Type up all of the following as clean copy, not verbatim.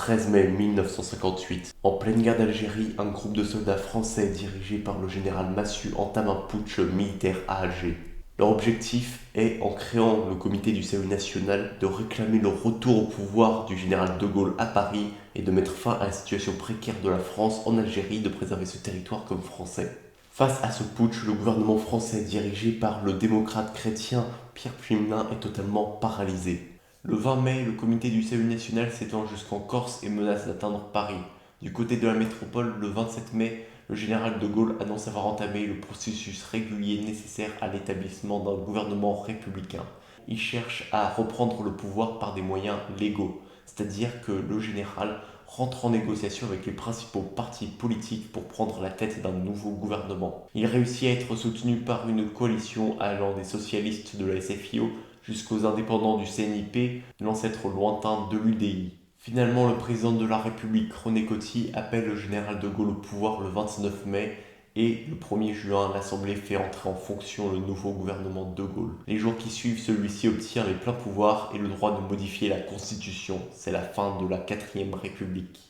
13 mai 1958, en pleine guerre d'Algérie, un groupe de soldats français dirigé par le général Massu entame un putsch militaire à Alger. Leur objectif est, en créant le comité du salut national, de réclamer le retour au pouvoir du général de Gaulle à Paris et de mettre fin à la situation précaire de la France en Algérie, de préserver ce territoire comme français. Face à ce putsch, le gouvernement français dirigé par le démocrate chrétien Pierre Pflimlin est totalement paralysé. Le 20 mai, le comité du salut national s'étend jusqu'en Corse et menace d'atteindre Paris. Du côté de la métropole, le 27 mai, le général de Gaulle annonce avoir entamé le processus régulier nécessaire à l'établissement d'un gouvernement républicain. Il cherche à reprendre le pouvoir par des moyens légaux, c'est-à-dire que le général rentre en négociation avec les principaux partis politiques pour prendre la tête d'un nouveau gouvernement. Il réussit à être soutenu par une coalition allant des socialistes de la SFIO jusqu'aux indépendants du CNIP, l'ancêtre lointain de l'UDI. Finalement, le président de la République, René Coty, appelle le général de Gaulle au pouvoir le 29 mai et le 1er juin, l'Assemblée fait entrer en fonction le nouveau gouvernement de Gaulle. Les jours qui suivent, celui-ci obtient les pleins pouvoirs et le droit de modifier la Constitution. C'est la fin de la 4ème République.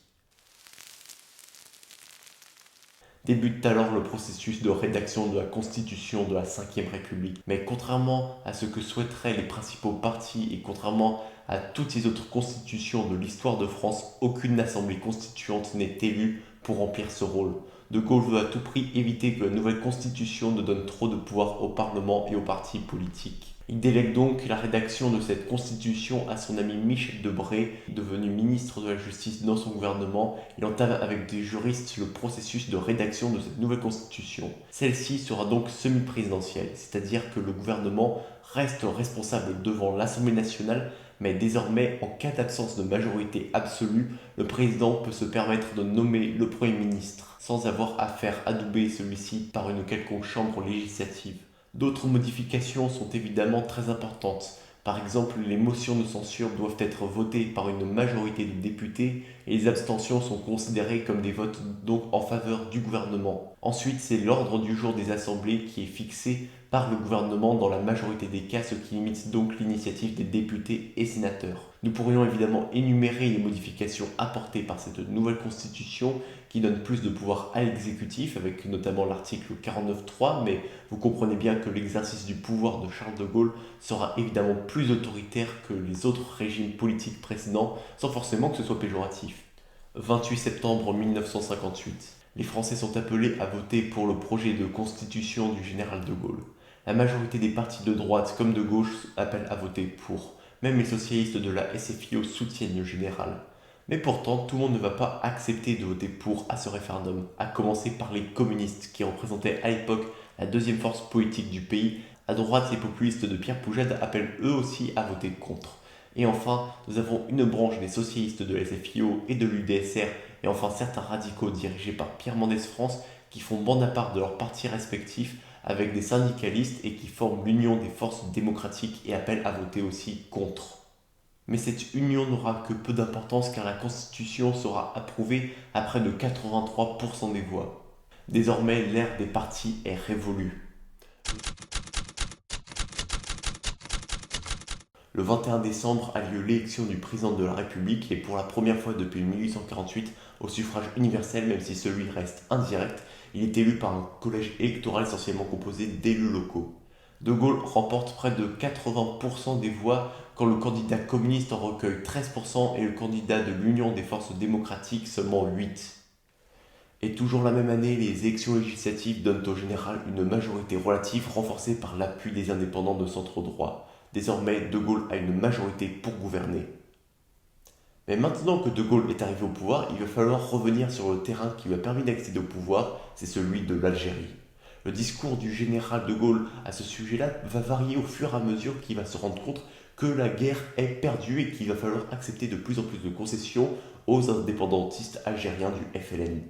Débute alors le processus de rédaction de la Constitution de la 5ème République. Mais contrairement à ce que souhaiteraient les principaux partis et contrairement à toutes les autres constitutions de l'histoire de France, aucune assemblée constituante n'est élue pour remplir ce rôle. De Gaulle veut à tout prix éviter que la nouvelle constitution ne donne trop de pouvoir au Parlement et aux partis politiques. Il délègue donc la rédaction de cette constitution à son ami Michel Debré, devenu ministre de la Justice dans son gouvernement. Il entame avec des juristes le processus de rédaction de cette nouvelle constitution. Celle-ci sera donc semi-présidentielle, c'est-à-dire que le gouvernement reste responsable devant l'Assemblée nationale, mais désormais, en cas d'absence de majorité absolue, le président peut se permettre de nommer le Premier ministre, sans avoir à faire adouber celui-ci par une quelconque chambre législative. D'autres modifications sont évidemment très importantes. Par exemple, les motions de censure doivent être votées par une majorité de députés et les abstentions sont considérées comme des votes donc en faveur du gouvernement. Ensuite, c'est l'ordre du jour des assemblées qui est fixé par le gouvernement dans la majorité des cas, ce qui limite donc l'initiative des députés et sénateurs. Nous pourrions évidemment énumérer les modifications apportées par cette nouvelle constitution qui donne plus de pouvoir à l'exécutif, avec notamment l'article 49.3, mais vous comprenez bien que l'exercice du pouvoir de Charles de Gaulle sera évidemment plus autoritaire que les autres régimes politiques précédents, sans forcément que ce soit péjoratif. 28 septembre 1958. Les Français sont appelés à voter pour le projet de constitution du général de Gaulle. La majorité des partis de droite comme de gauche appellent à voter pour. Même les socialistes de la SFIO soutiennent le général. Mais pourtant, tout le monde ne va pas accepter de voter pour à ce référendum, à commencer par les communistes qui représentaient à l'époque la deuxième force politique du pays. À droite, les populistes de Pierre Poujade appellent eux aussi à voter contre. Et enfin, nous avons une branche des socialistes de la SFIO et de l'UDSR, et enfin certains radicaux dirigés par Pierre Mendès France qui font bande à part de leurs partis respectifs avec des syndicalistes et qui forment l'Union des forces démocratiques et appellent à voter aussi contre. Mais cette union n'aura que peu d'importance car la Constitution sera approuvée à près de 83% des voix. Désormais, l'ère des partis est révolue. Le 21 décembre a lieu l'élection du président de la République et pour la première fois depuis 1848 au suffrage universel, même si celui reste indirect, il est élu par un collège électoral essentiellement composé d'élus locaux. De Gaulle remporte près de 80% des voix quand le candidat communiste en recueille 13% et le candidat de l'Union des forces démocratiques seulement 8%. Et toujours la même année, les élections législatives donnent au général une majorité relative renforcée par l'appui des indépendants de centre droit. Désormais, De Gaulle a une majorité pour gouverner. Mais maintenant que De Gaulle est arrivé au pouvoir, il va falloir revenir sur le terrain qui lui a permis d'accéder au pouvoir, c'est celui de l'Algérie. Le discours du général de Gaulle à ce sujet-là va varier au fur et à mesure qu'il va se rendre compte que la guerre est perdue et qu'il va falloir accepter de plus en plus de concessions aux indépendantistes algériens du FLN.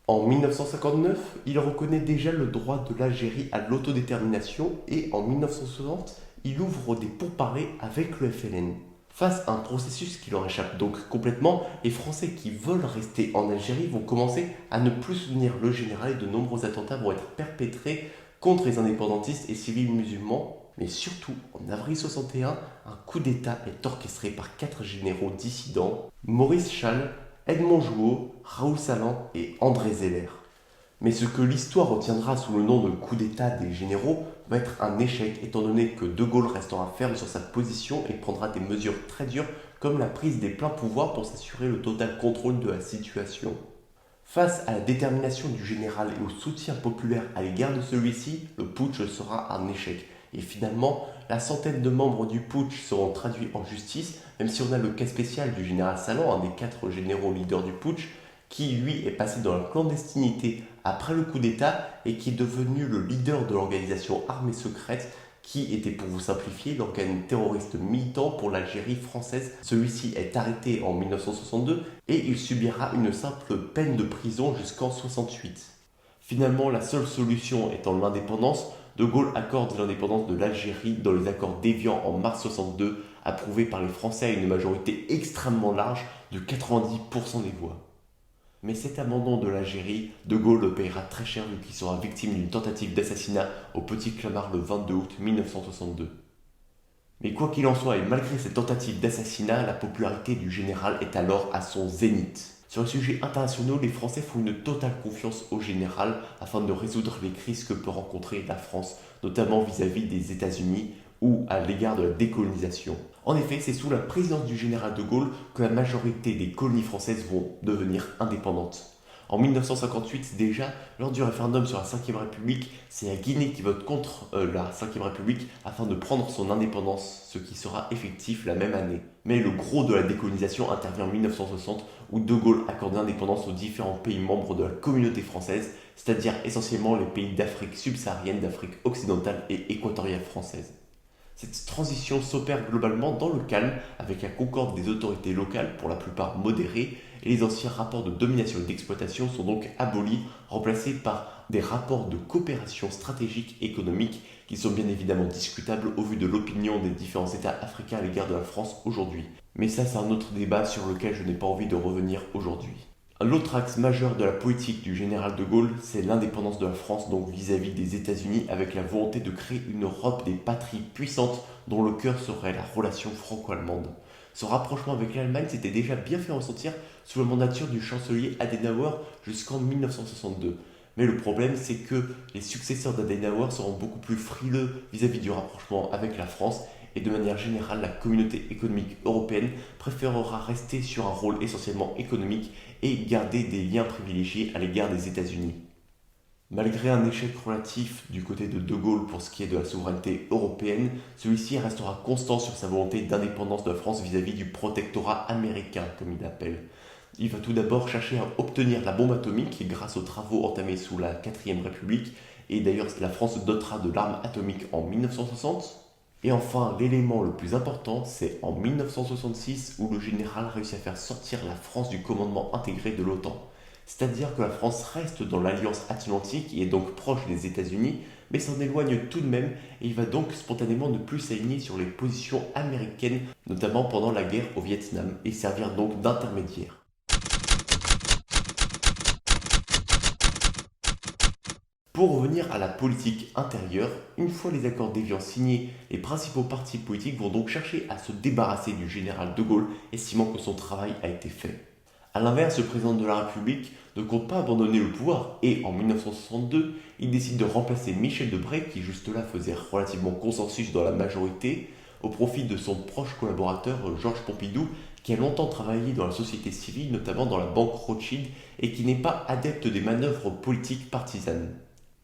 En 1959, il reconnaît déjà le droit de l'Algérie à l'autodétermination et en 1960, il ouvre des pourparlers avec le FLN. Face à un processus qui leur échappe donc complètement, les Français qui veulent rester en Algérie vont commencer à ne plus soutenir le général et de nombreux attentats vont être perpétrés contre les indépendantistes et civils musulmans Mais surtout, en avril 61, un coup d'État est orchestré par 4 généraux dissidents, Maurice Challe, Edmond Jouot, Raoul Salan et André Zeller. Mais ce que l'histoire retiendra sous le nom de coup d'État des généraux va être un échec étant donné que De Gaulle restera ferme sur sa position et prendra des mesures très dures comme la prise des pleins pouvoirs pour s'assurer le total contrôle de la situation. Face à la détermination du général et au soutien populaire à l'égard de celui-ci, le putsch sera un échec. Et finalement, la centaine de membres du putsch seront traduits en justice, même si on a le cas spécial du général Salan, un des 4 généraux leaders du putsch, qui lui est passé dans la clandestinité après le coup d'État et qui est devenu le leader de l'organisation armée secrète qui était, pour vous simplifier, l'organe terroriste militant pour l'Algérie française. Celui-ci est arrêté en 1962 et il subira une simple peine de prison jusqu'en 68. Finalement, la seule solution étant l'indépendance, De Gaulle accorde l'indépendance de l'Algérie dans les accords d'Évian en mars 62, approuvés par les Français à une majorité extrêmement large de 90% des voix. Mais cet abandon de l'Algérie, De Gaulle le paiera très cher vu qu'il sera victime d'une tentative d'assassinat au Petit Clamart le 22 août 1962. Mais quoi qu'il en soit, et malgré cette tentative d'assassinat, la popularité du général est alors à son zénith. Sur les sujets internationaux, les Français font une totale confiance au général afin de résoudre les crises que peut rencontrer la France, notamment vis-à-vis des États-Unis ou à l'égard de la décolonisation. En effet, c'est sous la présidence du général de Gaulle que la majorité des colonies françaises vont devenir indépendantes. En 1958 déjà, lors du référendum sur la 5ème République, c'est la Guinée qui vote contre la 5ème République afin de prendre son indépendance, ce qui sera effectif la même année. Mais le gros de la décolonisation intervient en 1960 où De Gaulle accorde l'indépendance aux différents pays membres de la communauté française, c'est-à-dire essentiellement les pays d'Afrique subsaharienne, d'Afrique occidentale et équatoriale française. Cette transition s'opère globalement dans le calme, avec la concorde des autorités locales, pour la plupart modérées, et les anciens rapports de domination et d'exploitation sont donc abolis, remplacés par des rapports de coopération stratégique économique qui sont bien évidemment discutables au vu de l'opinion des différents États africains à l'égard de la France aujourd'hui. Mais ça, c'est un autre débat sur lequel je n'ai pas envie de revenir aujourd'hui. L'autre axe majeur de la politique du général de Gaulle, c'est l'indépendance de la France donc vis-à-vis des États-Unis avec la volonté de créer une Europe des patries puissantes dont le cœur serait la relation franco-allemande. Ce rapprochement avec l'Allemagne s'était déjà bien fait ressentir sous la mandature du chancelier Adenauer jusqu'en 1962. Mais le problème, c'est que les successeurs d'Adenauer seront beaucoup plus frileux vis-à-vis du rapprochement avec la France et de manière générale, la communauté économique européenne préférera rester sur un rôle essentiellement économique et garder des liens privilégiés à l'égard des États-Unis. Malgré un échec relatif du côté de De Gaulle pour ce qui est de la souveraineté européenne, celui-ci restera constant sur sa volonté d'indépendance de la France vis-à-vis du protectorat américain, comme il l'appelle. Il va tout d'abord chercher à obtenir la bombe atomique grâce aux travaux entamés sous la 4ème République, et d'ailleurs la France se dotera de l'arme atomique en 1960. Et enfin, l'élément le plus important, c'est en 1966 où le général réussit à faire sortir la France du commandement intégré de l'OTAN. C'est-à-dire que la France reste dans l'Alliance Atlantique et est donc proche des États-Unis, mais s'en éloigne tout de même et il va donc spontanément ne plus s'aligner sur les positions américaines, notamment pendant la guerre au Vietnam, et servir donc d'intermédiaire. Pour revenir à la politique intérieure, une fois les accords d'Évian signés, les principaux partis politiques vont donc chercher à se débarrasser du général de Gaulle, estimant que son travail a été fait. A l'inverse, le président de la République ne compte pas abandonner le pouvoir et en 1962, il décide de remplacer Michel Debré, qui juste là faisait relativement consensus dans la majorité, au profit de son proche collaborateur Georges Pompidou, qui a longtemps travaillé dans la société civile, notamment dans la banque Rothschild, et qui n'est pas adepte des manœuvres politiques partisanes.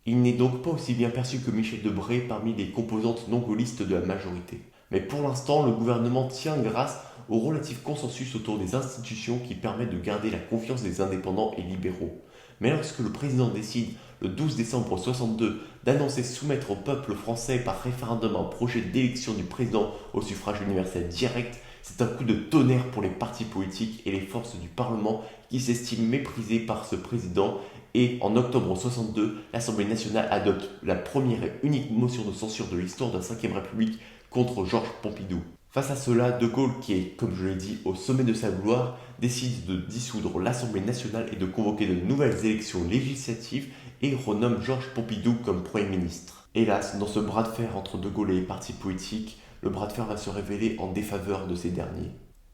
Il n'est donc pas aussi bien perçu que Michel Debré parmi les composantes non gaullistes de la majorité. Mais pour l'instant, le gouvernement tient grâce au relatif consensus autour des institutions qui permettent de garder la confiance des indépendants et libéraux. Mais lorsque le président décide, le 12 décembre 1962, d'annoncer soumettre au peuple français par référendum un projet d'élection du président au suffrage universel direct, c'est un coup de tonnerre pour les partis politiques et les forces du Parlement qui s'estiment méprisés par ce président. Et en octobre 1962, l'Assemblée nationale adopte la première et unique motion de censure de l'histoire de la 5ème République contre Georges Pompidou. Face à cela, De Gaulle, qui est, comme je l'ai dit, au sommet de sa gloire, décide de dissoudre l'Assemblée nationale et de convoquer de nouvelles élections législatives et renomme Georges Pompidou comme Premier ministre. Hélas, dans ce bras de fer entre De Gaulle et les partis politiques, le bras de fer va se révéler en défaveur de ces derniers.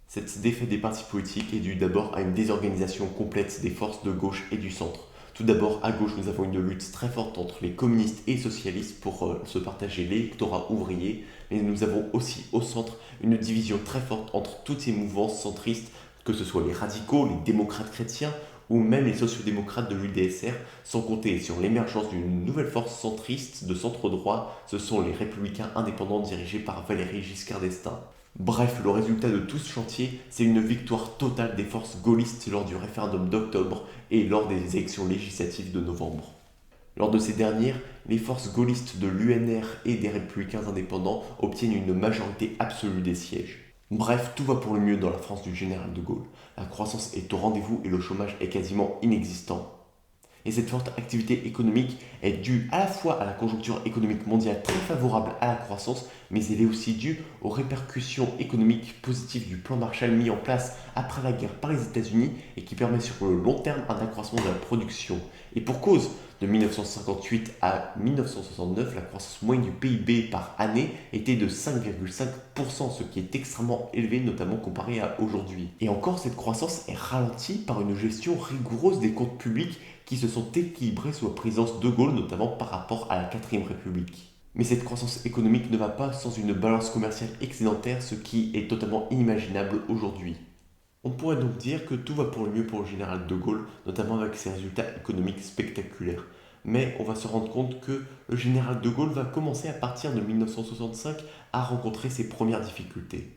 Cette défaite des partis politiques est due d'abord à une désorganisation complète des forces de gauche et du centre. Tout d'abord, à gauche, nous avons une lutte très forte entre les communistes et les socialistes pour se partager l'électorat ouvrier, mais nous avons aussi au centre une division très forte entre toutes ces mouvances centristes, que ce soit les radicaux, les démocrates chrétiens ou même les sociodémocrates de l'UDSR, sans compter sur l'émergence d'une nouvelle force centriste de centre-droit, ce sont les républicains indépendants dirigés par Valéry Giscard d'Estaing. Bref, le résultat de tout ce chantier, c'est une victoire totale des forces gaullistes lors du référendum d'octobre et lors des élections législatives de novembre. Lors de ces dernières, les forces gaullistes de l'UNR et des républicains indépendants obtiennent une majorité absolue des sièges. Bref, tout va pour le mieux dans la France du général de Gaulle. La croissance est au rendez-vous et le chômage est quasiment inexistant. Et cette forte activité économique est due à la fois à la conjoncture économique mondiale très favorable à la croissance, mais elle est aussi due aux répercussions économiques positives du plan Marshall mis en place après la guerre par les États-Unis et qui permet sur le long terme un accroissement de la production. Et pour cause, de 1958 à 1969, la croissance moyenne du PIB par année était de 5,5%, ce qui est extrêmement élevé, notamment comparé à aujourd'hui. Et encore, cette croissance est ralentie par une gestion rigoureuse des comptes publics qui se sont équilibrés sous la présidence de Gaulle, notamment par rapport à la 4ème République. Mais cette croissance économique ne va pas sans une balance commerciale excédentaire, ce qui est totalement inimaginable aujourd'hui. On pourrait donc dire que tout va pour le mieux pour le général de Gaulle, notamment avec ses résultats économiques spectaculaires. Mais on va se rendre compte que le général de Gaulle va commencer à partir de 1965 à rencontrer ses premières difficultés.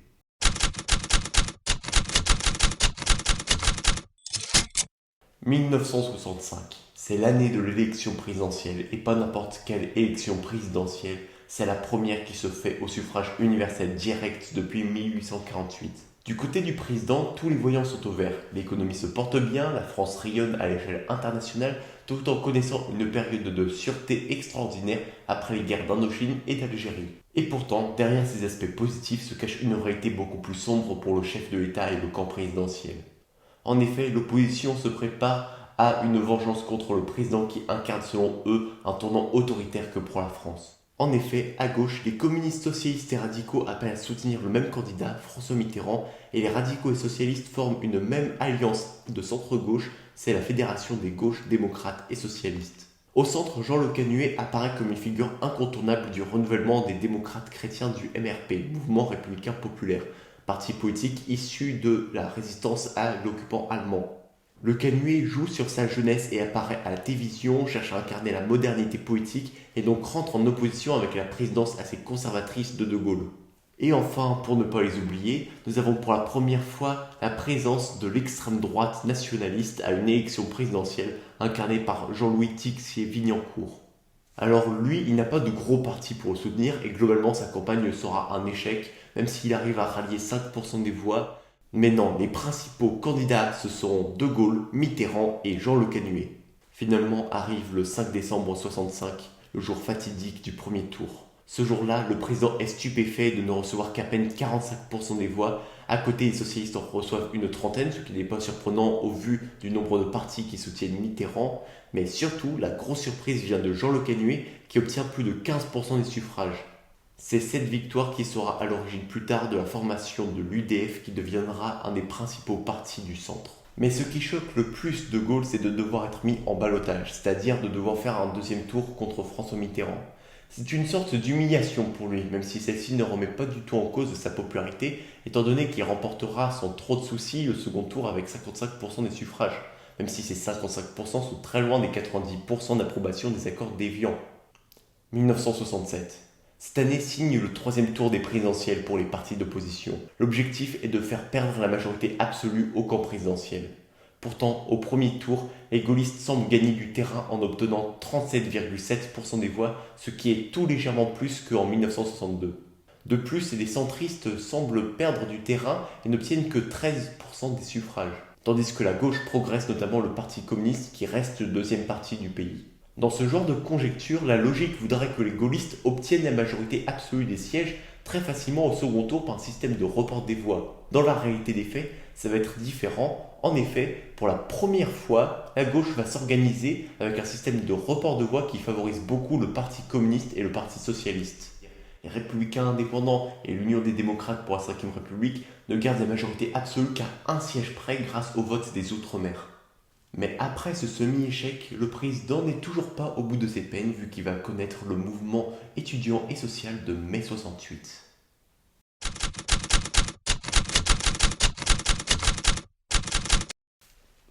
1965, c'est l'année de l'élection présidentielle et pas n'importe quelle élection présidentielle, c'est la première qui se fait au suffrage universel direct depuis 1848. Du côté du président, tous les voyants sont au vert. L'économie se porte bien, la France rayonne à l'échelle internationale, tout en connaissant une période de sûreté extraordinaire après les guerres d'Indochine et d'Algérie. Et pourtant, derrière ces aspects positifs se cache une réalité beaucoup plus sombre pour le chef de l'État et le camp présidentiel. En effet, l'opposition se prépare à une vengeance contre le président qui incarne selon eux un tournant autoritaire que pour la France. En effet, à gauche, les communistes socialistes et radicaux appellent à soutenir le même candidat, François Mitterrand, et les radicaux et socialistes forment une même alliance de centre-gauche, c'est la Fédération des gauches démocrates et socialistes. Au centre, Jean Le Canuet apparaît comme une figure incontournable du renouvellement des démocrates chrétiens du MRP, Mouvement républicain populaire, parti politique issu de la résistance à l'occupant allemand. Le Canuet joue sur sa jeunesse et apparaît à la télévision, cherche à incarner la modernité politique et donc rentre en opposition avec la présidence assez conservatrice de De Gaulle. Et enfin, pour ne pas les oublier, nous avons pour la première fois la présence de l'extrême droite nationaliste à une élection présidentielle incarnée par Jean-Louis Tixier-Vignancour. Alors lui, il n'a pas de gros parti pour le soutenir et globalement sa campagne sera un échec, même s'il arrive à rallier 5% des voix. Mais non, les principaux candidats ce seront De Gaulle, Mitterrand et Jean Le Canuet. Finalement arrive le 5 décembre 1965, le jour fatidique du premier tour. Ce jour-là, le président est stupéfait de ne recevoir qu'à peine 45% des voix. À côté, les socialistes en reçoivent une trentaine, ce qui n'est pas surprenant au vu du nombre de partis qui soutiennent Mitterrand. Mais surtout, la grosse surprise vient de Jean Le Canuet qui obtient plus de 15% des suffrages. C'est cette victoire qui sera à l'origine plus tard de la formation de l'UDF qui deviendra un des principaux partis du centre. Mais ce qui choque le plus De Gaulle, c'est de devoir être mis en ballottage, c'est-à-dire de devoir faire un deuxième tour contre François Mitterrand. C'est une sorte d'humiliation pour lui, même si celle-ci ne remet pas du tout en cause sa popularité, étant donné qu'il remportera sans trop de soucis le second tour avec 55% des suffrages, même si ces 55% sont très loin des 90% d'approbation des accords d'Évian. 1967. Cette année signe le troisième tour des présidentielles pour les partis d'opposition. L'objectif est de faire perdre la majorité absolue au camp présidentiel. Pourtant, au premier tour, les gaullistes semblent gagner du terrain en obtenant 37,7% des voix, ce qui est tout légèrement plus qu'en 1962. De plus, les centristes semblent perdre du terrain et n'obtiennent que 13% des suffrages, tandis que la gauche progresse, notamment le Parti communiste qui reste le deuxième parti du pays. Dans ce genre de conjecture, la logique voudrait que les gaullistes obtiennent la majorité absolue des sièges très facilement au second tour par un système de report des voix. Dans la réalité des faits, ça va être différent. En effet, pour la première fois, la gauche va s'organiser avec un système de report de voix qui favorise beaucoup le Parti communiste et le Parti socialiste. Les Républicains indépendants et l'Union des démocrates pour la 5ème République ne gardent la majorité absolue qu'à un siège près grâce au vote des Outre-mer. Mais après ce semi-échec, le président n'est toujours pas au bout de ses peines vu qu'il va connaître le mouvement étudiant et social de mai 68.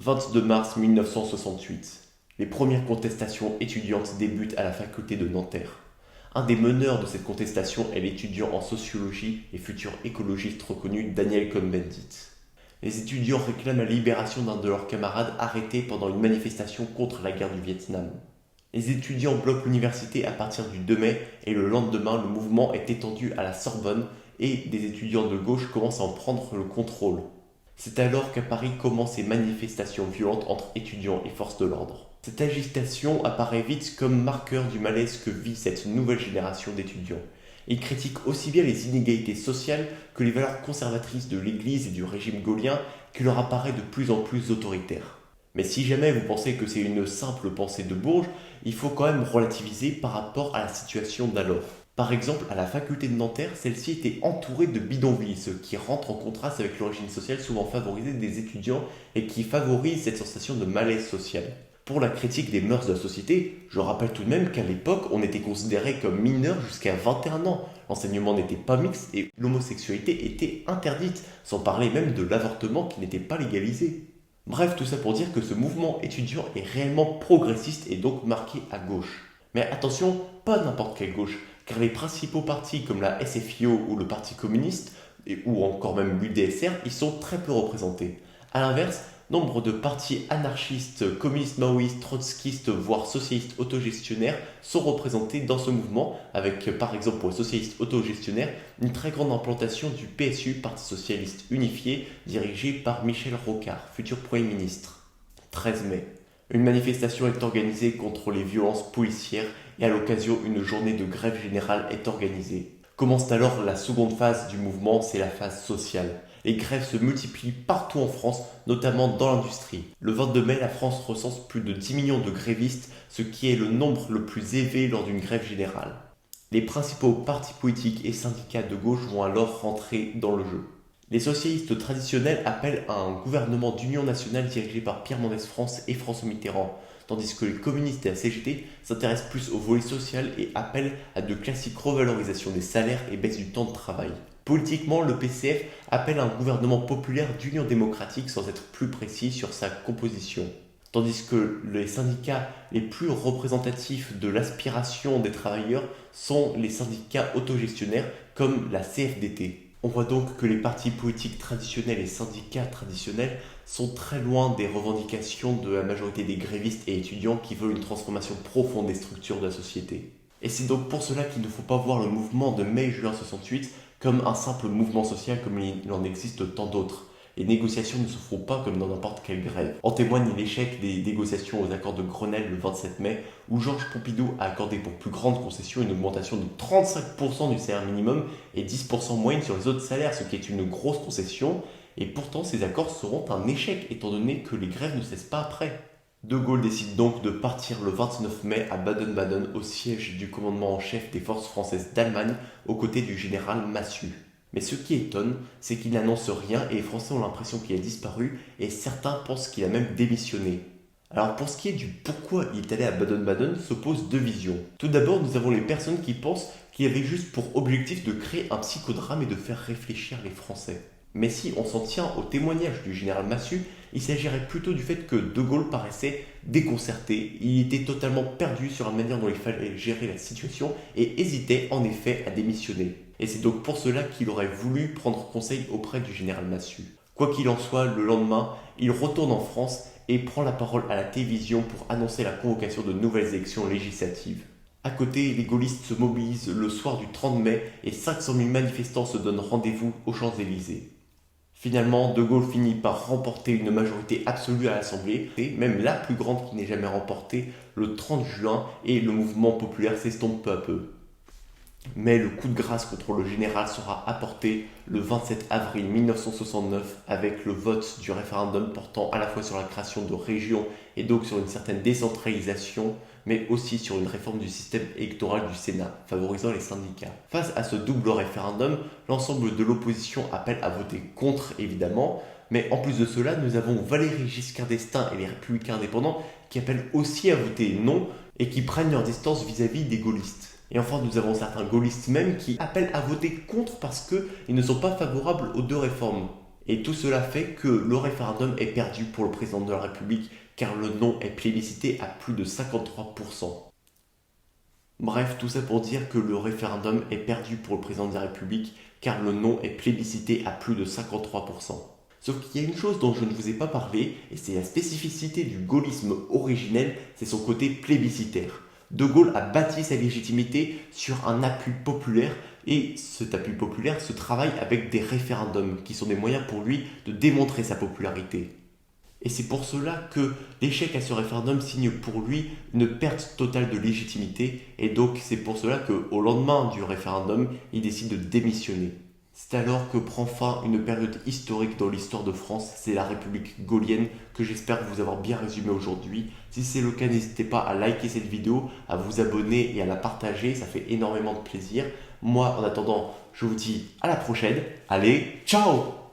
22 mars 1968. Les premières contestations étudiantes débutent à la faculté de Nanterre. Un des meneurs de cette contestation est l'étudiant en sociologie et futur écologiste reconnu Daniel Cohn-Bendit. Les étudiants réclament la libération d'un de leurs camarades arrêté pendant une manifestation contre la guerre du Vietnam. Les étudiants bloquent l'université à partir du 2 mai et le lendemain, le mouvement est étendu à la Sorbonne et des étudiants de gauche commencent à en prendre le contrôle. C'est alors qu'à Paris commencent ces manifestations violentes entre étudiants et forces de l'ordre. Cette agitation apparaît vite comme marqueur du malaise que vit cette nouvelle génération d'étudiants. Ils critiquent aussi bien les inégalités sociales que les valeurs conservatrices de l'Église et du régime gaullien qui leur apparaît de plus en plus autoritaire. Mais si jamais vous pensez que c'est une simple pensée de Bourges, il faut quand même relativiser par rapport à la situation d'alors. Par exemple, à la faculté de Nanterre, celle-ci était entourée de bidonvilles, ce qui rentre en contraste avec l'origine sociale souvent favorisée des étudiants et qui favorise cette sensation de malaise social. Pour la critique des mœurs de la société, je rappelle tout de même qu'à l'époque, on était considéré comme mineur jusqu'à 21 ans. L'enseignement n'était pas mixte et l'homosexualité était interdite, sans parler même de l'avortement qui n'était pas légalisé. Bref, tout ça pour dire que ce mouvement étudiant est réellement progressiste et donc marqué à gauche. Mais attention, pas n'importe quelle gauche, car les principaux partis comme la SFIO ou le Parti communiste, ou encore même l'UDSR, y sont très peu représentés. A l'inverse, nombre de partis anarchistes, communistes, maoïstes, trotskistes, voire socialistes autogestionnaires sont représentés dans ce mouvement, avec par exemple pour les socialistes autogestionnaires, une très grande implantation du PSU, Parti socialiste unifié, dirigé par Michel Rocard, futur Premier ministre. 13 mai. Une manifestation est organisée contre les violences policières et à l'occasion une journée de grève générale est organisée. Commence alors la seconde phase du mouvement, c'est la phase sociale. Les grèves se multiplient partout en France, notamment dans l'industrie. Le 22 mai, la France recense plus de 10 millions de grévistes, ce qui est le nombre le plus élevé lors d'une grève générale. Les principaux partis politiques et syndicats de gauche vont alors rentrer dans le jeu. Les socialistes traditionnels appellent à un gouvernement d'union nationale dirigé par Pierre Mendès France et François Mitterrand, tandis que les communistes et la CGT s'intéressent plus au volet social et appellent à de classiques revalorisations des salaires et baisse du temps de travail. Politiquement, le PCF appelle à un gouvernement populaire d'union démocratique sans être plus précis sur sa composition. Tandis que les syndicats les plus représentatifs de l'aspiration des travailleurs sont les syndicats autogestionnaires comme la CFDT. On voit donc que les partis politiques traditionnels et syndicats traditionnels sont très loin des revendications de la majorité des grévistes et étudiants qui veulent une transformation profonde des structures de la société. Et c'est donc pour cela qu'il ne faut pas voir le mouvement de mai-juin 68 comme un simple mouvement social comme il en existe tant d'autres. Les négociations ne se font pas comme dans n'importe quelle grève. En témoigne l'échec des négociations aux accords de Grenelle le 27 mai, où Georges Pompidou a accordé pour plus grande concession une augmentation de 35% du salaire minimum et 10% moyenne sur les autres salaires, ce qui est une grosse concession, et pourtant ces accords seront un échec étant donné que les grèves ne cessent pas après. De Gaulle décide donc de partir le 29 mai à Baden-Baden au siège du commandement en chef des forces françaises d'Allemagne aux côtés du général Massu. Mais ce qui étonne, c'est qu'il n'annonce rien et les Français ont l'impression qu'il a disparu et certains pensent qu'il a même démissionné. Alors pour ce qui est du pourquoi il est allé à Baden-Baden s'opposent deux visions. Tout d'abord, nous avons les personnes qui pensent qu'il avait juste pour objectif de créer un psychodrame et de faire réfléchir les Français. Mais si on s'en tient au témoignage du général Massu, il s'agirait plutôt du fait que De Gaulle paraissait déconcerté, il était totalement perdu sur la manière dont il fallait gérer la situation et hésitait en effet à démissionner. Et c'est donc pour cela qu'il aurait voulu prendre conseil auprès du général Massu. Quoi qu'il en soit, le lendemain, il retourne en France et prend la parole à la télévision pour annoncer la convocation de nouvelles élections législatives. À côté, les gaullistes se mobilisent le soir du 30 mai et 500 000 manifestants se donnent rendez-vous aux Champs-Élysées. Finalement, De Gaulle finit par remporter une majorité absolue à l'Assemblée, et même la plus grande qui n'ait jamais remporté, le 30 juin, et le mouvement populaire s'estompe peu à peu. Mais le coup de grâce contre le général sera apporté le 27 avril 1969 avec le vote du référendum portant à la fois sur la création de régions et donc sur une certaine décentralisation, mais aussi sur une réforme du système électoral du Sénat, favorisant les syndicats. Face à ce double référendum, l'ensemble de l'opposition appelle à voter contre, évidemment, mais en plus de cela, nous avons Valéry Giscard d'Estaing et les Républicains indépendants qui appellent aussi à voter non et qui prennent leur distance vis-à-vis des gaullistes. Et enfin, nous avons certains gaullistes même qui appellent à voter contre parce qu'ils ne sont pas favorables aux deux réformes. Et tout cela fait que le référendum est perdu pour le président de la République car le non est plébiscité à plus de 53%. Bref, tout ça pour dire que le référendum est perdu pour le président de la République car le non est plébiscité à plus de 53%. Sauf qu'il y a une chose dont je ne vous ai pas parlé, et c'est la spécificité du gaullisme originel, c'est son côté plébiscitaire. De Gaulle a bâti sa légitimité sur un appui populaire, et cet appui populaire se travaille avec des référendums, qui sont des moyens pour lui de démontrer sa popularité. Et c'est pour cela que l'échec à ce référendum signe pour lui une perte totale de légitimité, et donc c'est pour cela qu'au lendemain du référendum, il décide de démissionner. C'est alors que prend fin une période historique dans l'histoire de France, c'est la République gaulienne que j'espère vous avoir bien résumé aujourd'hui. Si c'est le cas, n'hésitez pas à liker cette vidéo, à vous abonner et à la partager, ça fait énormément de plaisir. Moi, en attendant, je vous dis à la prochaine. Allez, ciao!